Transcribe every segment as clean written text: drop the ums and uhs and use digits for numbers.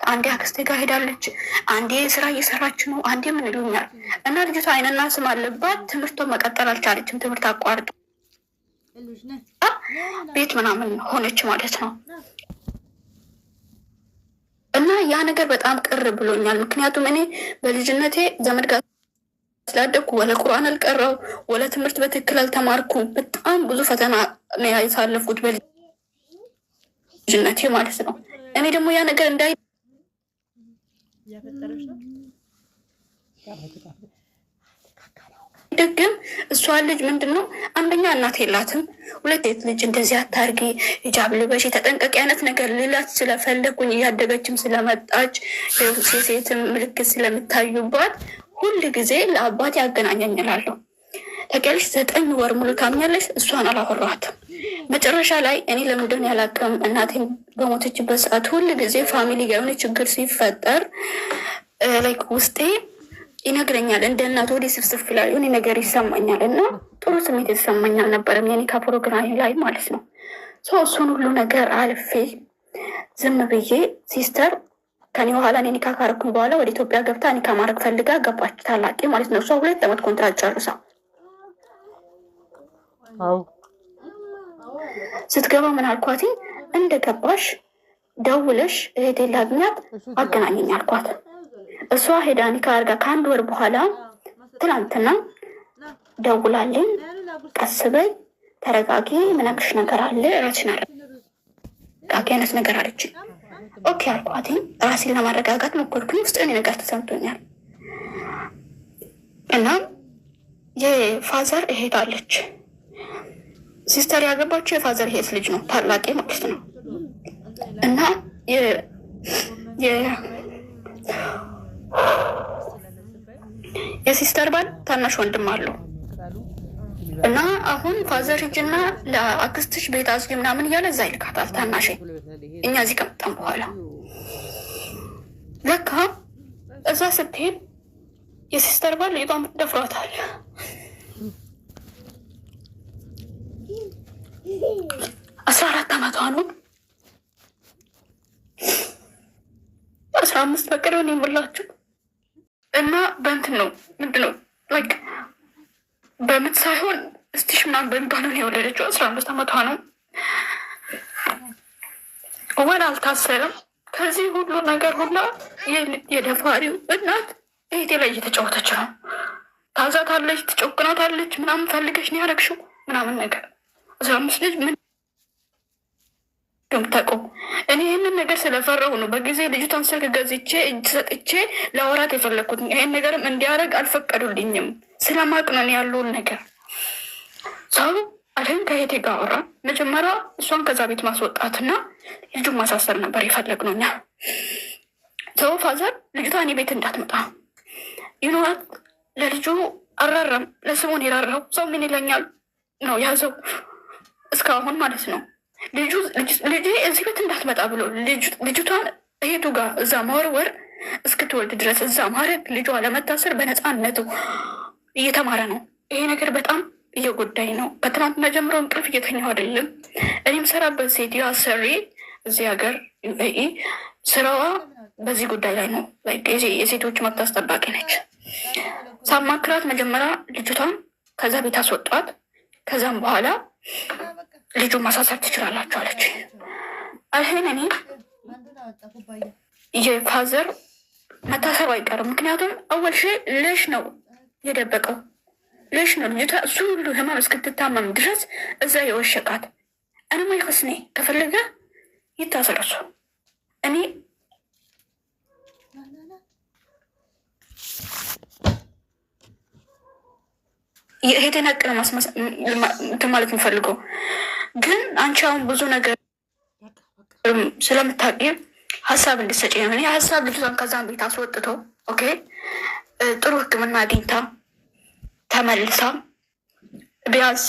አንዴ አክስቴ ጋር ሄዳለች፣ አንዴ ስራ እየሰራች ነው፣ አንዴ ምን ይሉኛል። እና ልጅቷ አይንና ስም አለባት። ትምህርቷን መቀጠል አልቻለችም። ትምህርት አቋርጣ ቤት ምናምን ሆነች ማለት ነው። እና ያ ነገር በጣም ቅር ብሎኛል። ምክንያቱም እኔ በልጅነቴ ዘመድ ጋር ስላደግኩ ወለ ቁርአን አልቀረው ወለ ትምህርት በትክክል አልተማርኩ። በጣም ብዙ ፈተና ነው ያሳለፍኩት በልጅነቴ ማለት ነው። እኔ ደግሞ ያ ነገር እንዳይ ደግም እሷ ልጅ ምንድን ነው አንደኛ እናት የላትም፣ ሁለት ልጅ እንደዚህ አታርጊ፣ ሂጃብ ልበሺ፣ ተጠንቀቂ አይነት ነገር ልላት ስለፈለግኩኝ እያደገችም ስለመጣች ሴትም ምልክት ስለምታዩባት ሁል ጊዜ ለአባት ያገናኘኛላለሁ። ተቀልሽ 9 ወር ሙሉ ታምኛለሽ። እሷን አላወራትም። መጨረሻ ላይ እኔ ለምንድን ያላቀም እናቴን በሞተችበት ሰዓት ሁል ጊዜ ፋሚሊ ጋር የሆነ ችግር ሲፈጠር ላይክ ውስጤ ይነግረኛል። እንደ እናት ወዲህ ስፍስፍ ላይ የሆነ ነገር ይሰማኛል እና ጥሩ ስሜት ይሰማኛል ነበረም የኒካ ፕሮግራም ላይ ማለት ነው። እሱን ሁሉ ነገር አልፌ ዝም ብዬ ሲስተር ከኔ በኋላ እኔ ኒካ ካረኩኝ በኋላ ወደ ኢትዮጵያ ገብታ ኒካ ማድረግ ፈልጋ ገባች። ታላቂ ማለት ነው። እሷ 2 ዓመት ኮንትራት ጨርሳ ስትገባ ምን አልኳት? እንደ ገባሽ ደውለሽ እህቴን ላግኛት አገናኘኝ አልኳት። እሷ ሄዳ ኒካ አድርጋ ከ1 ወር በኋላ ትናንትና ደውላልኝ፣ ቀስ በይ ተረጋጊ፣ ምነግርሽ ነገር አለ፣ ራስሽን አረጋጊ አይነት ነገር አለችኝ። ኦኬ አልኳት። ራሴን ለማረጋጋት ሞከርኩኝ። ውስጥ እኔ ነገር ተሰምቶኛል እና የፋዘር እህት አለች። ሲስተር ያገባችው የፋዘር እህት ልጅ ነው፣ ታላቄ ማለት ነው። እና የሲስተር ባል ታናሽ ወንድም አለው እና አሁን ፋዘር ሂጅና ለአክስትሽ ቤት አዝጊ ምናምን እያለ እዛ ይልካታል። ታናሽ እኛ እዚህ ከመጣን በኋላ ለካ እዛ ስትሄድ የሲስተር ባል ልጅቷን ደፍሯታል። 14 ዓመቷ ነው። 15 በቅርብ ነው የሞላችው እና በእንትን ነው ምንድን ነው ላይክ በምት ሳይሆን እስቲሽ ምናምን በሚባለው ነው የወለደችው። 15 ዓመቷ ነው። ወላ አልታሰረም። ከዚህ ሁሉ ነገር ሁላ የደፋሪው እናት እህቴ ላይ እየተጫወተች ነው። ታዛታለች፣ ትጮክናታለች። ምናምን ፈልገሽ ነው ያደረግሽው ምናምን ነገር 15 ልጅ ምን ምታውቀው። እኔ ይህንን ነገር ስለፈራሁ ነው በጊዜ ልጅቷን ስልክ ገዝቼ እጅ ሰጥቼ ለአውራት የፈለግኩት። ይህን ነገርም እንዲያደርግ አልፈቀዱልኝም። ስለማቅ ነው ያለውን ነገር ሰው አለን። ከሄቴ ጋር አወራ። መጀመሪያ እሷን ከዛ ቤት ማስወጣትና ልጁን ማሳሰር ነበር የፈለግነው እኛ። ሰው ፋዘር ልጅቷ እኔ ቤት እንዳትመጣ ይኖራት ለልጁ አራራም። ለስሙን የራራው ሰው ምን ይለኛል ነው ያዘው እስካሁን ማለት ነው። ልጄ እዚህ ቤት እንዳትመጣ ብሎ ልጅቷን እሄቱ ጋር እዛ መወርወር እስክትወልድ ድረስ እዛ ማድረግ ልጇ ለመታሰር በነፃነቱ እየተማረ ነው። ይሄ ነገር በጣም እየጎዳኝ ነው። ከትናንትና ጀምሮ እንቅልፍ እየተኛው አይደለም። እኔም ሰራበት ሴትዮ አሰሪ እዚህ ሀገር ስራዋ በዚህ ጉዳይ ላይ ነው። የሴቶች መብት አስጠባቂ ነች። ሳማክራት መጀመሪያ ልጅቷን ከዛ ቤት አስወጧት። ከዛም በኋላ ልጁ ማሳሰር ትችላላችሁ አለች። ይህን እኔ የፋዘር መታሰሩ አይቀርም። ምክንያቱም አወልሽ ልሽ ነው የደበቀው ልሽ ነው ልጅቷ እሱ ሁሉ ህመም እስክትታመም ድረስ እዛ የወሸቃት እኔማ ይክስኔ ከፈለገ ይታሰረሱ። እኔ የሄደን ሀቅ ማለት የምፈልገው ግን አንቺ አሁን ብዙ ነገር ስለምታውቂ ሀሳብ እንድትሰጪ ነው። እኔ ሀሳብ ልጅቷን ከዛም ቤት አስወጥቶ ኦኬ ጥሩ ሕክምና አግኝታ ተመልሳ ቢያንስ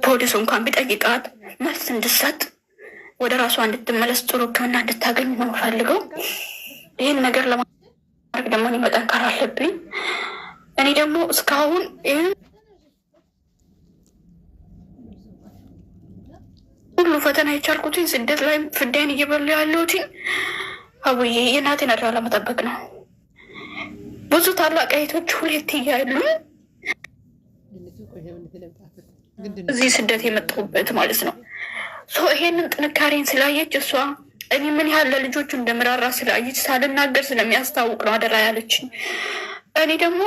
ፖሊሱ እንኳን ቢጠይቃት መልስ እንድትሰጥ ወደ ራሷ እንድትመለስ ጥሩ ሕክምና እንድታገኝ ነው ፈልገው። ይህን ነገር ለማድረግ ደግሞ እኔ መጠንከር አለብኝ። እኔ ደግሞ እስካሁን ይህን ሁሉ ፈተና የቻልኩትኝ ስደት ላይ ፍዳይን እየበሉ ያለሁትኝ አቡዬ የእናቴን አደራ ለመጠበቅ ነው። ብዙ ታላቅ እህቶች ሁለት እያሉ እዚህ ስደት የመጣሁበት ማለት ነው። ይሄንን ጥንካሬን ስላየች እሷ እኔ ምን ያህል ለልጆቹ እንደምራራ ስላየች ሳልናገር ስለሚያስታውቅ ነው አደራ ያለችኝ። እኔ ደግሞ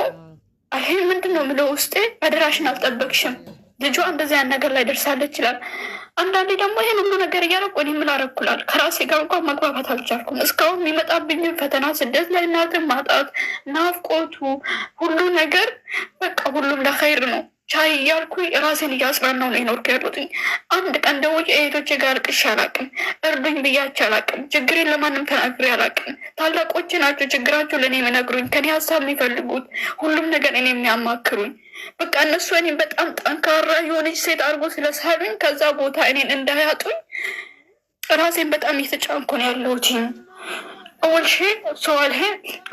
ይሄ ምንድን ነው የምለው ውስጤ አደራሽን አልጠበቅሽም፣ ልጇ እንደዚህ ያን ነገር ላይ ደርሳለች ይችላል። አንዳንዴ ደግሞ ይህን ሁሉ ነገር እያደረኩ እኔ ምን አደረኩላል? ከራሴ ጋር እንኳን መግባባት አልቻልኩም። እስካሁን የሚመጣብኝን ፈተና ስደት ላይ እናትን ማጣት፣ ናፍቆቱ፣ ሁሉ ነገር በቃ ሁሉም ለኸይር ነው ቻይ እያልኩ ራሴን እያጽናናው ነው የኖርኩ ያሉትኝ። አንድ ቀን ደውዬ እህቶቼ ጋር አልቅሼ አላቅም፣ እርዱኝ ብያቸው አላቅም፣ ችግሬን ለማንም ተናግሬ አላቅም። ታላቆቼ ናቸው ችግራቸው ለእኔ የሚነግሩኝ፣ ከኔ ሀሳብ የሚፈልጉት ሁሉም ነገር እኔ የሚያማክሩኝ። በቃ እነሱ እኔን በጣም ጠንካራ የሆነች ሴት አድርጎ ስለሳሉኝ ከዛ ቦታ እኔን እንዳያጡኝ ራሴን በጣም እየተጫንኩ ነው ያለሁትኝ። ወልሼ ሰዋልሄ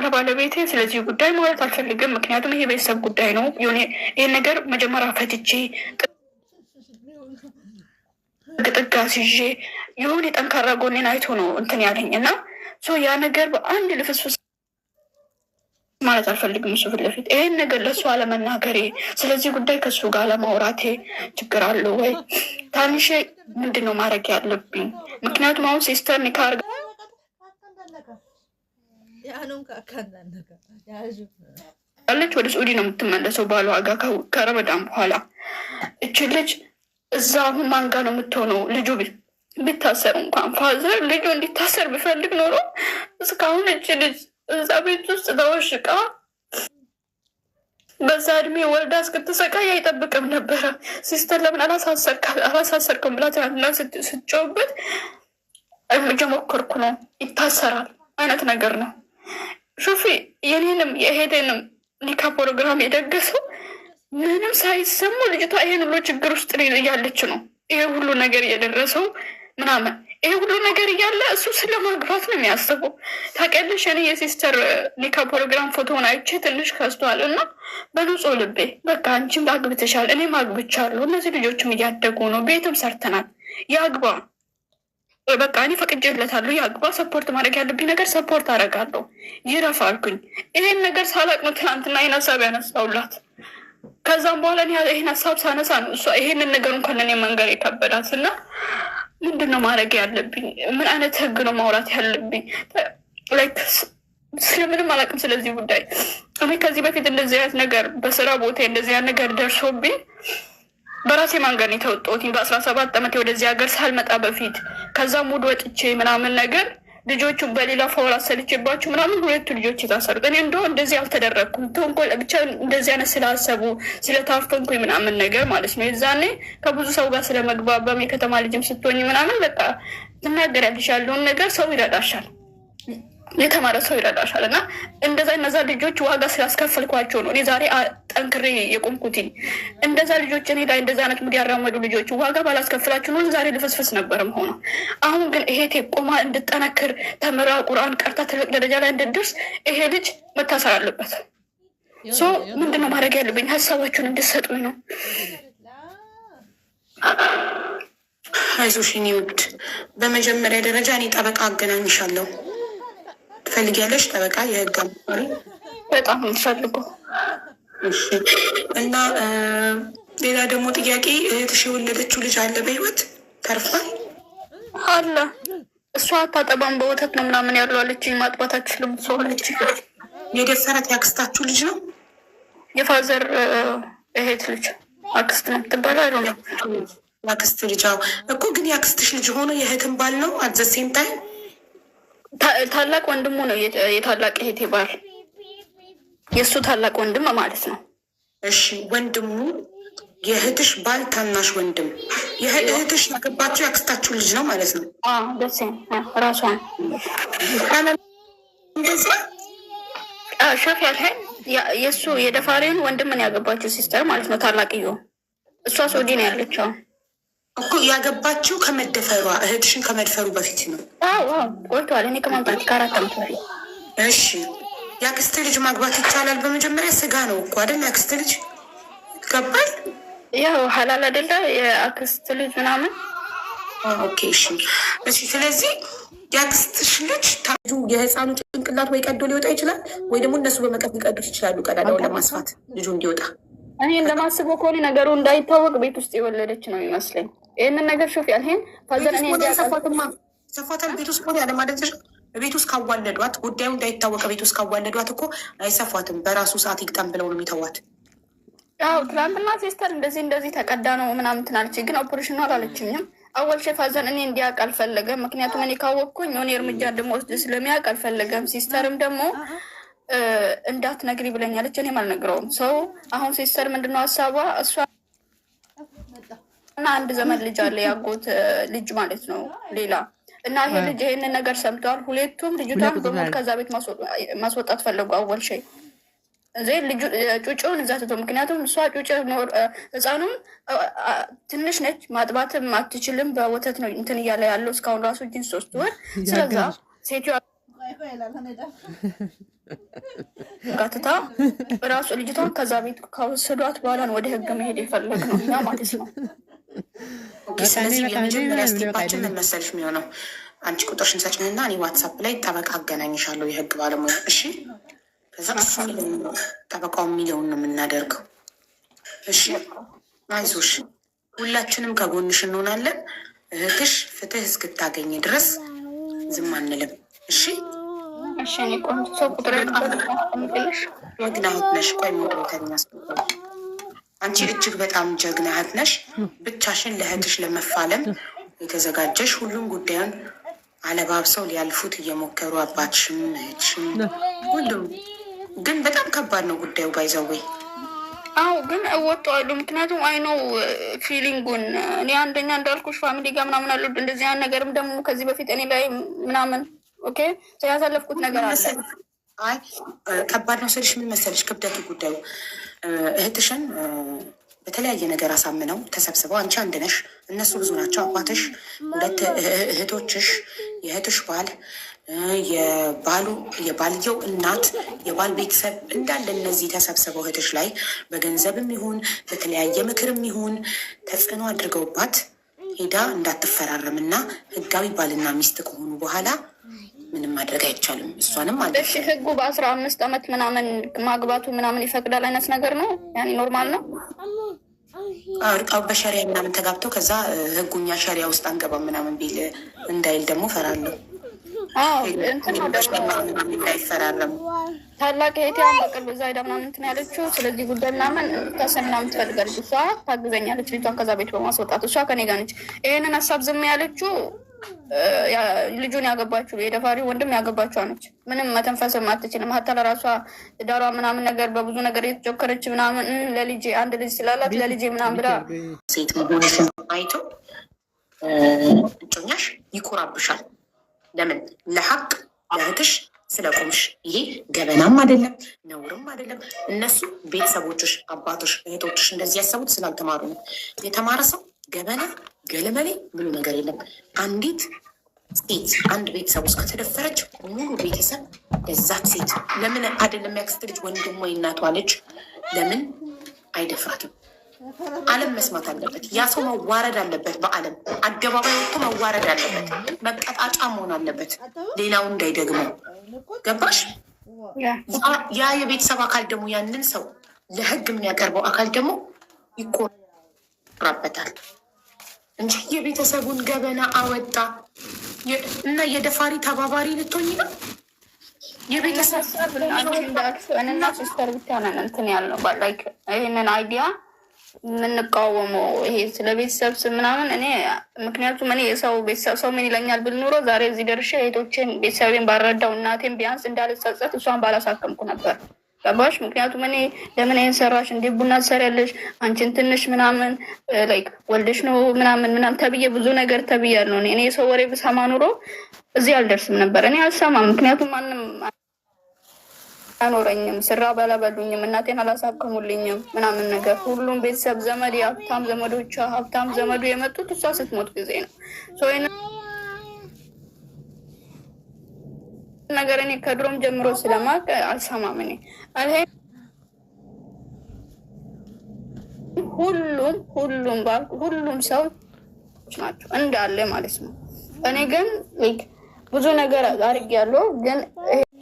ለባለቤቴ ስለዚህ ጉዳይ ማለት አልፈልግም። ምክንያቱም ይሄ ቤተሰብ ጉዳይ ነው። ይህን ነገር መጀመሪያ ፈትቼ ጥጋ ሲዤ የሆነ የጠንካራ ጎኔን አይቶ ነው እንትን ያለኝ እና ያ ነገር በአንድ ልፍስፍስ ማለት አልፈልግም። እሱ ፊት ለፊት ይህን ነገር ለእሱ አለመናገሬ፣ ስለዚህ ጉዳይ ከእሱ ጋር ለማውራቴ ችግር አለው ወይ? ታንሼ ምንድን ነው ማድረግ ያለብኝ? ምክንያቱም አሁን ሲስተር ኒካር አለች ወደ ሱዲ ነው የምትመለሰው ባሏ ጋር ከረመዳን በኋላ። እች ልጅ እዛ አሁን ማንጋ ነው የምትሆነው? ልጁ ቢታሰር እንኳን ፋዘር ልጁ እንዲታሰር ቢፈልግ ኖሮ እስካሁን እች ልጅ እዛ ቤት ውስጥ ተወሽቃ በዛ እድሜ ወልዳ እስክትሰቃይ አይጠብቅም ነበረ። ሲስተር ለምን አላሳሰርክም ብላ ትናንትና ስትጮህበት እየሞከርኩ ነው ይታሰራል አይነት ነገር ነው። ሹፊ የኔንም የሄደንም ኒካ ፕሮግራም የደገሰው ምንም ሳይሰሙ ልጅቷ ይሄን ሁሉ ችግር ውስጥ እያለች ነው ይሄ ሁሉ ነገር የደረሰው ምናምን። ይሄ ሁሉ ነገር እያለ እሱ ስለማግባት ነው የሚያስበው። ታውቂያለሽ እኔ የሲስተር ኒካ ፕሮግራም ፎቶውን አይቼ ትንሽ ከስቷል እና በንጹህ ልቤ በቃ አንቺም አግብተሻል እኔም አግብቻለሁ፣ እነዚህ ልጆችም እያደጉ ነው፣ ቤትም ሰርተናል፣ ያግባ በቃ እኔ ፈቅጄለታለሁ፣ ያግባ፣ ሰፖርት ማድረግ ያለብኝ ነገር ሰፖርት አደርጋለሁ፣ ይረፍ አልኩኝ። ይሄን ነገር ሳላቅ ነው ትናንትና ይህን ሀሳብ ያነሳውላት። ከዛም በኋላ ይህን ሀሳብ ሳነሳ ነው እሷ ይሄንን ነገር እንኳን ለእኔ መንገር የከበዳት እና ምንድን ነው ማድረግ ያለብኝ? ምን አይነት ህግ ነው ማውራት ያለብኝ? ላይክ ስለምንም አላውቅም ስለዚህ ጉዳይ። እኔ ከዚህ በፊት እንደዚህ አይነት ነገር በስራ ቦታ እንደዚህ አይነት ነገር ደርሶብኝ በራሴ መንገድ የተወጣሁት በ17 ዓመት ወደዚህ ሀገር ሳልመጣ በፊት ከዛ ሙድ ወጥቼ ምናምን ነገር ልጆቹ በሌላ ፋውል አሰልቼባቸው ምናምን 2 ልጆች የታሰሩት እኔ እንደው እንደዚህ አልተደረግኩም። ተንኮል ብቻ እንደዚህ አይነት ስላሰቡ ስለታፈንኩኝ ምናምን ነገር ማለት ነው። የዛኔ ከብዙ ሰው ጋር ስለመግባባም የከተማ ልጅም ስትሆኝ ምናምን በቃ ትናገሪያለሽ፣ ያለውን ነገር ሰው ይረዳሻል፣ የተማረ ሰው ይረዳሻል። እና እነዛ ልጆች ዋጋ ስላስከፈልኳቸው ነው እኔ ዛሬ ጠንክሬ የቆምኩትኝ። እንደዛ ልጆች እኔ ላይ እንደዛ አይነት ሙድ ያራመዱ ልጆች ዋጋ ባላስከፍላችሁ ነው ዛሬ ልፍስፍስ ነበርም ሆነ። አሁን ግን ይሄ ቆማ እንድጠነክር ተምራ ቁርአን ቀርታ ትልቅ ደረጃ ላይ እንድደርስ ይሄ ልጅ መታሰር አለበት። ምንድነው ማድረግ ያለብኝ? ሀሳባችሁን እንድሰጡኝ ነው። አይዞሽ የኔ ውድ፣ በመጀመሪያ ደረጃ እኔ ጠበቃ አገናኝሻለሁ። ትፈልጊያለሽ? ጠበቃ የህግ አማካሪ በጣም እንፈልገው። እሺ። እና ሌላ ደግሞ ጥያቄ፣ እህትሽ የወለደችው ልጅ አለ በህይወት ተርፏል? አለ። እሷ አታጠባም በወተት ነው ምናምን ያሉ አለችኝ። ማጥባት አትችልም ሰው አለች። የደፈረት ያክስታችሁ ልጅ ነው? የፋዘር እህት ልጅ አክስት ነው ትባላ አይደል? ያክስት ልጅ እኮ ግን ያክስትሽ ልጅ ሆኖ የእህትን ባል ነው አዘሴም ታይም ታላቅ ወንድሙ ነው። የታላቅ እህቴ ባል የእሱ ታላቅ ወንድም ማለት ነው። እሺ ወንድሙ የእህትሽ ባል ታናሽ ወንድም እህትሽ ያገባችሁ ያክስታችሁ ልጅ ነው ማለት ነው? ደስ ራሷን ሸፍ ያልሀይ የእሱ የደፋሬን ወንድምን ያገባችው ሲስተር ማለት ነው። ታላቅዮ እሷ ሳውዲ ነው ያለችው እኮ ያገባችው ከመደፈሯ እህትሽን ከመድፈሩ በፊት ነው? ቆይቷል። እኔ ከማምጣት ከ4 ዓመት በፊት። እሺ የአክስት ልጅ ማግባት ይቻላል? በመጀመሪያ ስጋ ነው እኮ አይደል? የአክስት ልጅ ይገባል? ያው ሀላል አይደለ? የአክስት ልጅ ምናምን ኦኬ እሺ እሺ። ስለዚህ ያክስትሽ ልጅ ታጁ የህፃኑ ጭንቅላት ወይ ቀዶ ሊወጣ ይችላል ወይ ደግሞ እነሱ በመቀት ሊቀዱት ይችላሉ፣ ቀዳዳውን ለማስፋት ልጁ እንዲወጣ። እኔ እንደማስበው ከሆነ ነገሩ እንዳይታወቅ ቤት ውስጥ የወለደች ነው ይመስለኝ። ይህንን ነገር ሹፍ ያልሄን ፋዘር እኔ ሰፋታል ቤት ውስጥ ሆነ ያለማደግሽ ቤት ውስጥ ካዋለዷት ጉዳዩ እንዳይታወቀ ቤት ውስጥ ካዋለዷት እኮ አይሰፏትም። በራሱ ሰዓት ይግጠም ብለው ነው የሚተዋት። ያው ትናንትና ሲስተር እንደዚህ ተቀዳ ነው ምናምን ትናለች፣ ግን ኦፕሬሽኑ አላለችኝም። አወል ሸፋዘን እኔ እንዲያውቅ አልፈለገም። ምክንያቱም እኔ ካወቅኩኝ የሆነ እርምጃ እንደምወስድ ስለሚያውቅ አልፈለገም። ሲስተርም ደግሞ እንዳትነግሪ ብለኛለች፣ እኔም አልነግረውም። ሰው አሁን ሲስተር ምንድነው ሀሳቧ እሷ እና አንድ ዘመን ልጅ አለ ያጎት ልጅ ማለት ነው ሌላ እና ይሄ ልጅ ይሄንን ነገር ሰምተዋል። ሁለቱም ልጅቷን በሞት ከዛ ቤት ማስወጣት ፈለጉ። አወል ሸይ እዚህ ልጁ ጩጭውን እዛ ትቶ ምክንያቱም እሷ ጩጭ ህፃኑም ትንሽ ነች፣ ማጥባትም አትችልም። በወተት ነው እንትን እያለ ያለው እስካሁን ራሱ እጅን 3 ወር። ስለዛ ሴትዮዋ ጋትታ ራሱ ልጅቷን ከዛ ቤት ከወሰዷት በኋላ ነው ወደ ህግ መሄድ የፈለግ ነው እኛ ማለት ነው። ስለዚህ የመጀመሪያ ስቴፓችን ምን መሰልሽ የሚሆነው አንቺ ቁጥርሽን ሰጭንና እኔ ዋትሳፕ ላይ ጠበቃ አገናኝሻለሁ፣ የህግ ባለሙያ እሺ። ከዛ ጠበቃው የሚለውን ነው የምናደርገው። እሺ አይዞሽ፣ ሁላችንም ከጎንሽ እንሆናለን። እህትሽ ፍትህ እስክታገኝ ድረስ ዝም አንልም። እሺ እሺ። እኔ ቆንጆ ሰው ቁጥር ጀግና እህት ነሽ። ቆይ ሞድሬተኛ አንቺ እጅግ በጣም ጀግና እህት ነሽ። ብቻሽን ለእህትሽ ለመፋለም የተዘጋጀሽ ሁሉም ጉዳዩን አለባብሰው ሊያልፉት እየሞከሩ አባትሽም እህትሽም ሁሉም ግን በጣም ከባድ ነው ጉዳዩ ባይዘወይ። አዎ ግን እወጣዋለሁ፣ ምክንያቱም አይነው ፊሊንጉን። እኔ አንደኛ እንዳልኩሽ ፋሚሊ ጋር ምናምን አሉ እንደዚህ ያን ነገርም ደግሞ ከዚህ በፊት እኔ ላይ ምናምን ኦኬ ያሳለፍኩት ነገር አለ። አይ ከባድ ነው ስልሽ ምን መሰልሽ ክብደቱ ጉዳዩ እህትሽን በተለያየ ነገር አሳምነው ተሰብስበው፣ አንቺ አንድ ነሽ፣ እነሱ ብዙ ናቸው። አባትሽ፣ 2 እህቶችሽ፣ የእህትሽ ባል፣ የባልየው እናት፣ የባል ቤተሰብ እንዳለ እነዚህ ተሰብስበው እህትሽ ላይ በገንዘብም ይሁን በተለያየ ምክርም ይሁን ተጽዕኖ አድርገውባት ሄዳ እንዳትፈራረምና ህጋዊ ባልና ሚስት ከሆኑ በኋላ ምንም ማድረግ አይቻልም። እሷንም አለ እሺ ህጉ በ15 ዓመት ምናምን ማግባቱ ምናምን ይፈቅዳል አይነት ነገር ነው። ያኔ ኖርማል ነው። እርቃው በሸሪያ ምናምን ተጋብተው ከዛ ህጉኛ ሸሪያ ውስጥ አንገባም ምናምን ቢል እንዳይል ደግሞ ፈራለሁ። እንዳይፈራረም ታላቅ እህቴን በቅርብ እዛ ሄዳ ምናምን እንትን ያለችው ስለዚህ ጉዳይ ምናምን ታሰብ ምናምን ትፈልጋለች። እሷ ታግዘኛለች ልጇን ከዛ ቤት በማስወጣት እሷ ከኔ ጋር ነች። ይሄንን ሀሳብ ዝም ያለችው ልጁን ያገባችው የደፋሪ ወንድም ያገባችው ነች። ምንም መተንፈስም አትችልም። ሀታ ለራሷ ዳሯ ምናምን ነገር በብዙ ነገር የተቸከረች ምናምን ለልጄ አንድ ልጅ ስላላት ለልጄ ምናምን ብላ ሴት መሆንሽ አይቶ እጮኛሽ ይኮራብሻል። ለምን ለሐቅ ለእህትሽ ስለቆምሽ። ይሄ ገበናም አይደለም ነውርም አይደለም። እነሱ ቤተሰቦችሽ፣ አባቶች፣ እህቶችሽ እንደዚህ ያሰቡት ስላልተማሩ ነው። የተማረ ሰው ገበና ገለመሌ ምኑ ነገር የለም። አንዲት ሴት አንድ ቤተሰብ ውስጥ ከተደፈረች ሙሉ ቤተሰብ ለዛት ሴት ለምን አይደለም ያክስት ልጅ ወንድሟ እናቷ ልጅ ለምን አይደፍራትም? ዓለም መስማት አለበት። ያ ሰው መዋረድ አለበት። በዓለም አደባባይ ወጥቶ መዋረድ አለበት። መቀጣጫ መሆን አለበት። ሌላው እንዳይደግመው ገባሽ? ያ የቤተሰብ አካል ደግሞ ያንን ሰው ለህግ የሚያቀርበው አካል ደግሞ ይኮራበታል እንጂ የቤተሰቡን ገበና አወጣ እና የደፋሪ ተባባሪ ልትሆኝ ነው። የቤተሰብ እና ሲስተር ብቻ ነን እንትን ያልነው ላይክ ይህንን አይዲያ የምንቃወመው ይሄ ስለ ቤተሰብ ምናምን እኔ ምክንያቱም እኔ የሰው ቤተሰብ ሰው ምን ይለኛል ብል ኑሮ ዛሬ እዚህ ደርሼ እህቶቼን ቤተሰቤን ባረዳው እናቴን ቢያንስ እንዳልጸጸት እሷን ባላሳከምኩ ነበር። ገባሽ? ምክንያቱም እኔ ለምን ይሄን ሰራሽ እንዴ ቡና ትሰሪያለሽ አንቺን ትንሽ ምናምን ላይክ ወልደሽ ነው ምናምን ተብዬ ብዙ ነገር ተብያለሁ። እኔ የሰው ወሬ ብሰማ ኑሮ እዚህ አልደርስም ነበር። እኔ አልሰማም፣ ምክንያቱም ማንም አኖረኝም፣ ስራ ባላበሉኝም፣ እናቴን አላሳከሙልኝም ምናምን ነገር። ሁሉም ቤተሰብ ዘመድ የሀብታም ዘመዶቿ ሀብታም ዘመዱ የመጡት እሷ ስትሞት ጊዜ ነው። ነገር እኔ ከድሮም ጀምሮ ስለማቅ አልሰማም። እኔ ሁሉም ሰው ናቸው እንዳለ ማለት ነው። እኔ ግን ብዙ ነገር አድርጌያለሁ ግን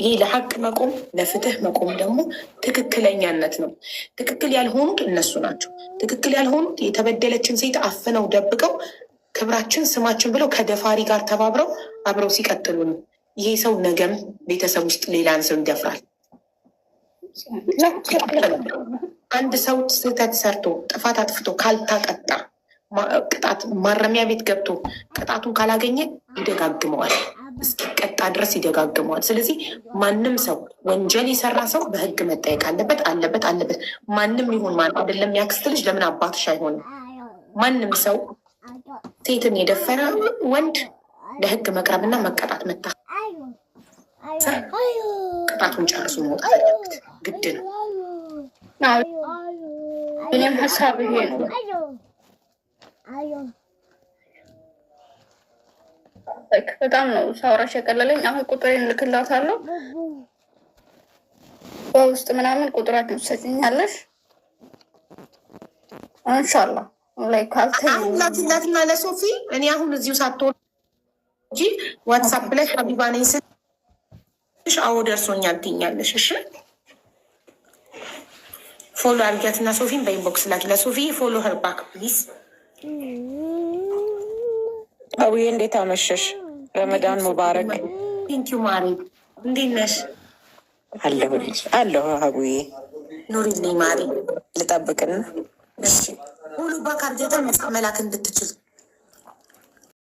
ይህ ለሀቅ መቆም ለፍትህ መቆም ደግሞ ትክክለኛነት ነው። ትክክል ያልሆኑት እነሱ ናቸው። ትክክል ያልሆኑት የተበደለችን ሴት አፍነው ደብቀው ክብራችን ስማችን ብለው ከደፋሪ ጋር ተባብረው አብረው ሲቀጥሉ ነው። ይሄ ሰው ነገም ቤተሰብ ውስጥ ሌላን ሰው ይደፍራል። አንድ ሰው ስህተት ሰርቶ ጥፋት አጥፍቶ ካልታቀጣ ቅጣት ማረሚያ ቤት ገብቶ ቅጣቱን ካላገኘ ይደጋግመዋል፣ እስኪቀጣ ድረስ ይደጋግመዋል። ስለዚህ ማንም ሰው ወንጀል የሰራ ሰው በህግ መጠየቅ አለበት። ማንም ይሁን ማን አይደለም ያክስት ልጅ ለምን አባትሽ አይሆንም? ማንም ሰው ሴትን የደፈረ ወንድ ለህግ መቅረብና መቀጣት ቅጣቱን ጨርሶ መውጣት አለበት፣ ግድ ነው። እኔም ሀሳብ ይሄ ነው። በጣም ነው ሳውራሽ የቀለለኝ። አሁን ቁጥሬን እልክላታለሁ በውስጥ ምናምን ቁጥራችን ትሰጪኛለሽ ኢንሻላህ። ላትና ለሶፊ እኔ አሁን እዚሁ ሳትሆን እንጂ ዋትሳፕ ላይ ሀቢባ ነኝ ስልሽ አዎ ደርሶኛል ትይኛለሽ። እሺ ፎሎ አድርጊያትና ሶፊን በኢንቦክስ ላኪ። ለሶፊ ፎሎ ሄር ባክ ፕሊዝ። አውዬ እንዴት አመሸሽ? ረመዳን ሙባረክ። ቴንኪዩ ማሪ፣ እንዴት ነሽ? አለሁ አቡዬ። ኑሪልኝ ማሪ። ልጠብቅና ሁሉ ባክ አድርጊያታ መላክ እንድትችል